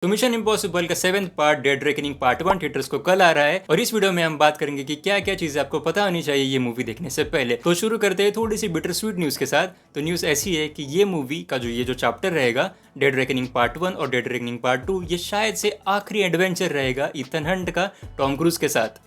तो mission impossible का 7th part dead reckoning part 1 theatres को कल आ रहा है और इस वीडियो में हम बात करेंगे कि क्या क्या चीजें आपको पता होनी चाहिए ये मूवी देखने से पहले। तो शुरू करते हैं थोड़ी सी बिटर स्वीट न्यूज के साथ। तो न्यूज ऐसी है कि ये मूवी का जो चैप्टर रहेगा डेड रेकनिंग पार्ट 1 और डेड रेकनिंग पार्ट 2 ये शायद से आखिरी एडवेंचर रहेगा इथन हंट का टॉम क्रूज के साथ,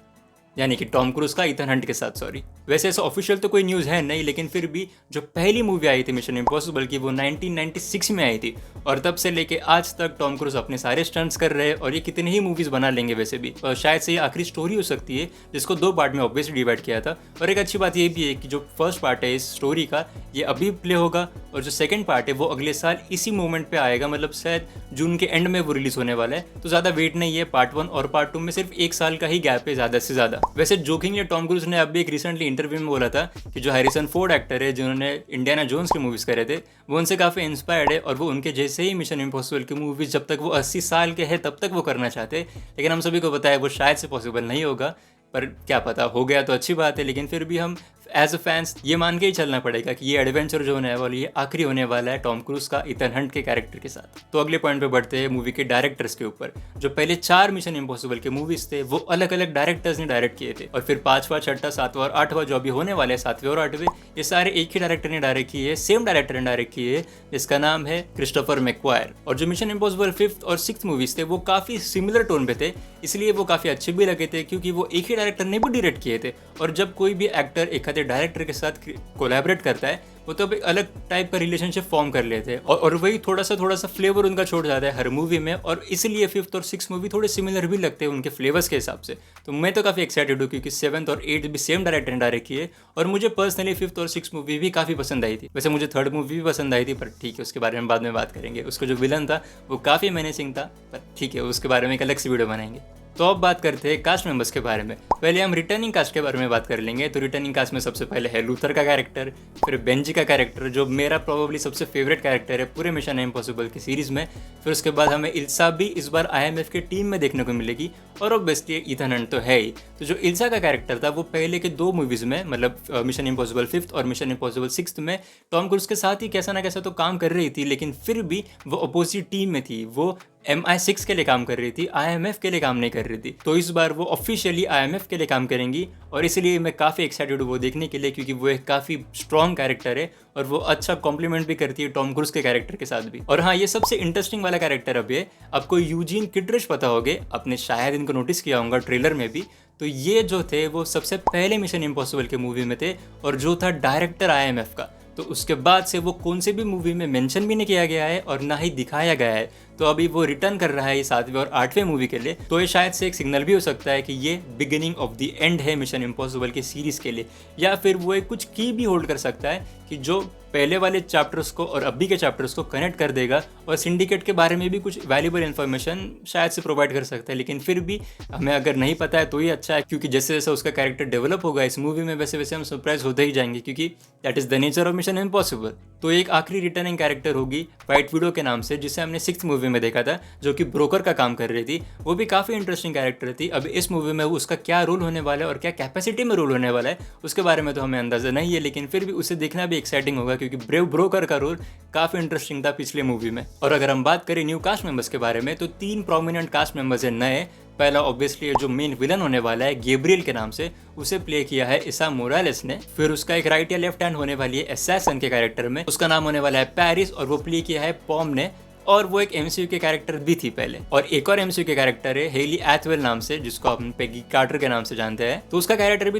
यानी कि टॉम क्रूज का इथन हंट के साथ। सॉरी, वैसे ऐसा ऑफिशियल तो कोई न्यूज़ है नहीं, लेकिन फिर भी जो पहली मूवी आई थी मिशन इम्पॉसिबल की वो 1996 में आई थी और तब से लेके आज तक टॉम क्रूज अपने सारे स्टंट्स कर रहे हैं और ये कितने ही मूवीज़ बना लेंगे वैसे भी। और शायद से ये आखिरी स्टोरी हो सकती है जिसको 2 पार्ट में ऑब्वियसली डिवाइड किया था। और एक अच्छी बात ये भी है कि जो फर्स्ट पार्ट है इस स्टोरी का ये अभी प्ले होगा और जो सेकेंड पार्ट है वो अगले साल इसी मोमेंट पे आएगा, मतलब शायद जून के एंड में वो रिलीज होने वाला है। तो ज़्यादा वेट नहीं है, पार्ट 1 और पार्ट 2 में सिर्फ 1 साल का ही गैप है ज़्यादा से ज़्यादा। वैसे जोकिंगली टॉम क्रूज ने अभी एक रिसेंटली इंटरव्यू में बोला था कि जो हैरिसन फोर्ड एक्टर है जिन्होंने इंडियाना जोन्स की मूवीज़ करे थे वो उनसे काफ़ी इंस्पायर्ड है और वो उनके जैसे ही मिशन इम्पॉसिबल की मूवीज़ जब तक वो 80 साल के हैं तब तक वो करना चाहते हैं। लेकिन हम सभी को पता है वो शायद से पॉसिबल नहीं होगा, पर क्या पता, हो गया तो अच्छी बात है। लेकिन फिर भी हम एज अ फैंस ये मान के ही चलना पड़ेगा कि ये एडवेंचर जो होने वाली है आखिरी होने वाला है टॉम क्रूज का इथन हंट के कैरेक्टर के साथ। तो अगले पॉइंट पे बढ़ते हैं मूवी के डायरेक्टर्स के ऊपर। जो पहले 4 मिशन इम्पॉसिबल के मूवीज थे वो अलग अलग डायरेक्टर्स ने डायरेक्ट किए थे और फिर 5वां 6वां 7वां और 8वां जो अभी होने वाले हैं 7वें और 8वें, ये सारे एक ही डायरेक्टर ने डायरेक्ट किए हैं, सेम डायरेक्टर ने डायरेक्ट किए हैं जिसका नाम है क्रिस्टोफर मैक्वायर। और जो मिशन इम्पॉसिबल 5th और 6th मूवीज थे वो काफ़ी सिमिलर टोन पे थे, इसलिए वो काफ़ी अच्छे भी लगे थे क्योंकि वो एक ही डायरेक्टर ने भी डायरेक्ट किए थे। और जब कोई भी एक्टर एक आधे डायरेक्टर के साथ कोलैबोरेट करता है वो तो एक अलग टाइप का रिलेशनशिप फॉर्म कर लेते हैं और वही थोड़ा सा फ्लेवर उनका छोड़ जाता है हर मूवी में। और इसलिए 5th और 6th मूवी थोड़े सिमिलर भी लगते हैं उनके फ्लेवर्स के हिसाब से। तो मैं तो काफ़ी एक्साइटेड हूँ क्योंकि 7th और 8th भी सेम डायरेक्टर ने डायरेक्ट किए और मुझे पर्सनली 5th और 6th मूवी भी काफ़ी पसंद आई थी। वैसे मुझे 3rd मूवी भी पसंद आई थी, पर ठीक है उसके बारे में बाद में बात करेंगे। उसका जो विलन था वो काफ़ी मेनेसिंग था, पर ठीक है उसके बारे में एक अलग से वीडियो बनाएंगे। तो अब बात करते हैं कास्ट मेंबर्स के बारे में। पहले हम रिटर्निंग कास्ट के बारे में बात कर लेंगे। तो रिटर्निंग कास्ट में सबसे पहले है लूथर का कैरेक्टर, फिर बेंजी का कैरेक्टर जो मेरा प्रोबेबली सबसे फेवरेट कैरेक्टर है पूरे मिशन इम्पॉसिबल की सीरीज में। फिर उसके बाद हमें इल्सा भी इस बार IMF के टीम में देखने को मिलेगी और ऑब्वियसली इथन हंट तो है ही। तो जो इल्सा का कैरेक्टर था वो पहले के 2 मूवीज़ में, मतलब मिशन इम्पॉसिबल 5th और मिशन इम्पॉसिबल 6th में टॉम क्रूज के साथ ही कैसा ना कैसा तो काम कर रही थी, लेकिन फिर भी वो अपोजिट टीम में थी। वो MI6 के लिए काम कर रही थी, IMF के लिए काम नहीं कर रही थी। तो इस बार वो ऑफिशियली IMF के लिए काम करेंगी और इसलिए मैं काफ़ी एक्साइटेड हूँ वो देखने के लिए क्योंकि वो एक काफ़ी स्ट्रॉन्ग कैरेक्टर है और वो अच्छा कॉम्प्लीमेंट भी करती है टॉम क्रूज के कैरेक्टर के साथ भी। और हाँ, ये सबसे इंटरेस्टिंग वाला कैरेक्टर अब है, आपको यूजीन किटरेज पता होगे, आपने शायद इनको नोटिस किया होगा ट्रेलर में भी। तो ये जो थे वो सबसे पहले मिशन इम्पॉसिबल के मूवी में थे और जो था डायरेक्टर IMF का। तो उसके बाद से वो कौन से भी मूवी में मेंशन भी नहीं किया गया है और ना ही दिखाया गया है। तो अभी वो रिटर्न कर रहा है ये 7वें और 8वें मूवी के लिए। तो ये शायद से एक सिग्नल भी हो सकता है कि ये बिगिनिंग ऑफ द एंड है मिशन इम्पॉसिबल की सीरीज़ के लिए, या फिर वो एक कुछ की भी होल्ड कर सकता है कि जो पहले वाले चैप्टर्स को और अभी के चैप्टर्स को कनेक्ट कर देगा और सिंडिकेट के बारे में भी कुछ वैल्यूबल इन्फॉर्मेशन शायद से प्रोवाइड कर सकता है। लेकिन फिर भी हमें अगर नहीं पता है तो ही अच्छा है क्योंकि जैसे जैसे उसका कैरेक्टर डेवलप होगा इस मूवी में वैसे वैसे हम सरप्राइज होते ही जाएंगे क्योंकि that is the nature of mission impossible. तो एक आखिरी रिटर्निंग कैरेक्टर होगी वाइट विडो के नाम से, जिसे हमने 6th मूवी में देखा था, जो कि ब्रोकर का काम कर रही थी। वो भी काफ़ी इंटरेस्टिंग कैरेक्टर थी। अब इस मूवी में उसका क्या रोल होने वाला है और क्या कैपेसिटी में रोल होने वाला है उसके बारे में तो हमें अंदाज़ा नहीं है, लेकिन फिर भी उसे देखना भी एक्साइटिंग होगा क्योंकि ब्रेव ब्रोकर का रोल काफ़ी इंटरेस्टिंग था पिछले मूवी में। और अगर हम बात करें न्यू कास्ट मेंबर्स के बारे में तो 3 प्रोमिनेंट कास्ट मेंबर्स हैं नए। पहला ऑब्वियसली जो मेन विलन होने वाला है गैब्रियल के नाम से, उसे प्ले किया है इसा मोरालेस ने। फिर उसका एक राइट या लेफ्ट हैंड होने वाली है असैसिन के कैरेक्टर में, उसका नाम होने वाला है पेरिस और वो प्ले किया है पॉम ने। और वो एक MCU के कैरेक्टर भी थी पहले। और एक और MCU के कैरेक्टर है हेली एथवेल नाम से, जिसको अपन पेगी कार्टर के नाम से जानते हैं। तो उसका कैरेक्टर भी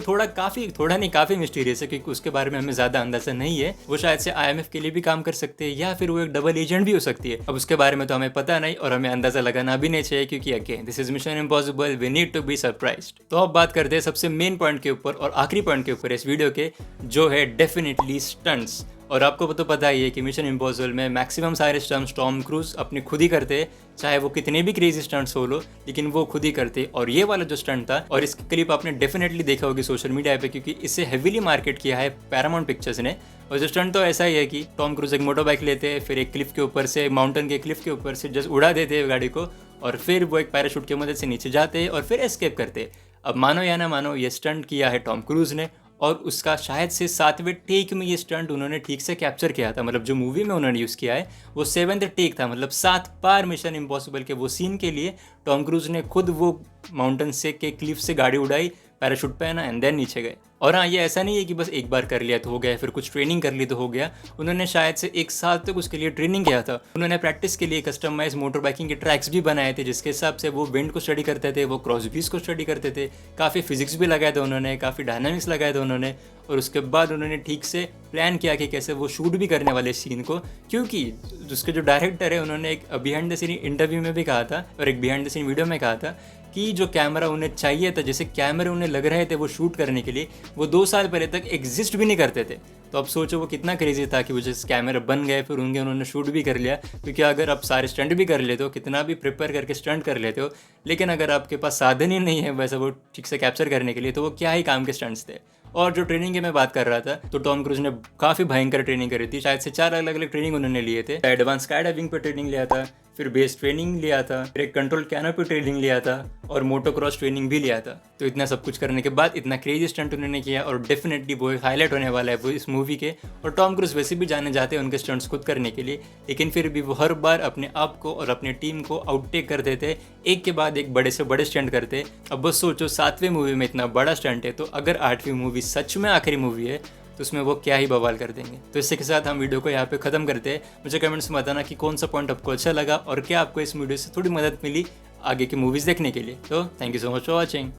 काफी मिस्टीरियस है क्योंकि उसके बारे में हमें ज्यादा अंदाजा नहीं है। वो शायद से IMF के लिए भी काम कर सकते हैं या फिर वो एक डबल एजेंट भी हो सकती है। अब उसके बारे में तो हमें पता नहीं और हमें अंदाजा लगाना भी नहीं चाहिए क्योंकि again this is mission impossible, we need to be surprised. तो अब बात करते हैं सबसे मेन पॉइंट के ऊपर और आखिरी पॉइंट के ऊपर इस वीडियो के, जो है डेफिनेटली स्टंट्स। और आपको तो पता ही है कि मिशन इम्पॉसिबल में मैक्सिमम सारे स्टंट्स टॉम क्रूज अपने खुद ही करते हैं, चाहे वो कितने भी क्रेजी स्टंट्स हो लो, लेकिन वो खुद ही करते। और ये वाला जो स्टंट था, और इसकी क्लिप आपने डेफिनेटली देखा होगी सोशल मीडिया पे क्योंकि इसे हेवीली मार्केट किया है पैरामाउंट पिक्चर्स ने। और जो स्टंट तो ऐसा ही है कि टॉम क्रूज एक मोटर बाइक लेते हैं, फिर एक क्लिफ के ऊपर से, माउंटेन के क्लिफ के ऊपर से जस्ट उड़ा देते हैं गाड़ी को और फिर वो एक पैराशूट की मदद से नीचे जाते हैं और फिर एस्केप करते हैं। अब मानो या ना मानो ये स्टंट किया है टॉम क्रूज ने और उसका शायद से 7वें टेक में ये स्टंट उन्होंने ठीक से कैप्चर किया था। मतलब जो मूवी में उन्होंने यूज़ किया है वो 7th टेक था। मतलब 7 बार मिशन इम्पॉसिबल के वो सीन के लिए टॉम क्रूज ने खुद वो माउंटेन से के क्लिफ से गाड़ी उड़ाई, पैराशूट पहना एंड देन नीचे गए। और हाँ, ये ऐसा नहीं है कि बस एक बार कर लिया तो हो गया, फिर कुछ ट्रेनिंग कर ली तो हो गया। उन्होंने शायद से 1 साल तक उसके लिए ट्रेनिंग किया था। उन्होंने प्रैक्टिस के लिए कस्टमाइज मोटर बाइकिंग के ट्रैक्स भी बनाए थे, जिसके हिसाब से वो विंड को स्टडी करते थे, वो क्रॉसबीज को स्टडी करते थे। काफ़ी फिजिक्स भी लगाए थे उन्होंने, काफ़ी डायनामिक्स लगाए थे उन्होंने। और उसके बाद उन्होंने ठीक से प्लान किया कि कैसे वो शूट भी करने वाले सीन को, क्योंकि उसके जो डायरेक्टर है उन्होंने एक बिहाइंड द सीन इंटरव्यू में भी कहा था और एक बिहाइंड द सीन वीडियो में कहा था कि जो कैमरा उन्हें चाहिए था, जैसे कैमरे उन्हें लग रहे थे वो शूट करने के लिए, वो 2 साल पहले तक एग्जिस्ट भी नहीं करते थे। तो अब सोचो वो कितना क्रेजी था कि वो जैसे कैमरा बन गए, फिर उन्होंने शूट भी कर लिया। क्योंकि अगर आप सारे स्टंट भी कर लेते हो, कितना भी प्रिपेयर करके स्टंट कर लेते हो, लेकिन अगर आपके पास साधन ही नहीं है वैसा वो ठीक से कैप्चर करने के लिए, तो वो क्या ही काम के स्टंट्स थे। और जो ट्रेनिंग की मैं बात कर रहा था, तो टॉम क्रूज ने काफ़ी भयंकर ट्रेनिंग करी थी। शायद से 4 अलग अलग ट्रेनिंग उन्होंने लिए थे। एडवांस स्काई डाइविंग पर ट्रेनिंग लिया था, फिर बेस ट्रेनिंग लिया था, फिर एक कंट्रोल कैनोपी ट्रेनिंग लिया था और मोटोक्रॉस ट्रेनिंग भी लिया था। तो इतना सब कुछ करने के बाद इतना क्रेजी स्टंट उन्होंने किया और डेफिनेटली वो एक हाईलाइट होने वाला है वो इस मूवी के। और टॉम क्रूज वैसे भी जाने जाते हैं उनके स्टंट्स खुद करने के लिए, लेकिन फिर भी वो हर बार अपने आप को और अपनी टीम को आउटटेक करते थे, एक के बाद एक बड़े से बड़े स्टंट करते। अब बस सोचो 7वें मूवी में इतना बड़ा स्टंट है, तो अगर 8वीं मूवी सच में आखिरी मूवी है तो उसमें वो क्या ही बवाल कर देंगे। तो इसके साथ हम वीडियो को यहाँ पे ख़त्म करते हैं। मुझे कमेंट्स में बताना कि कौन सा पॉइंट आपको अच्छा लगा और क्या आपको इस वीडियो से थोड़ी मदद मिली आगे की मूवीज़ देखने के लिए। तो thank you so much for watching.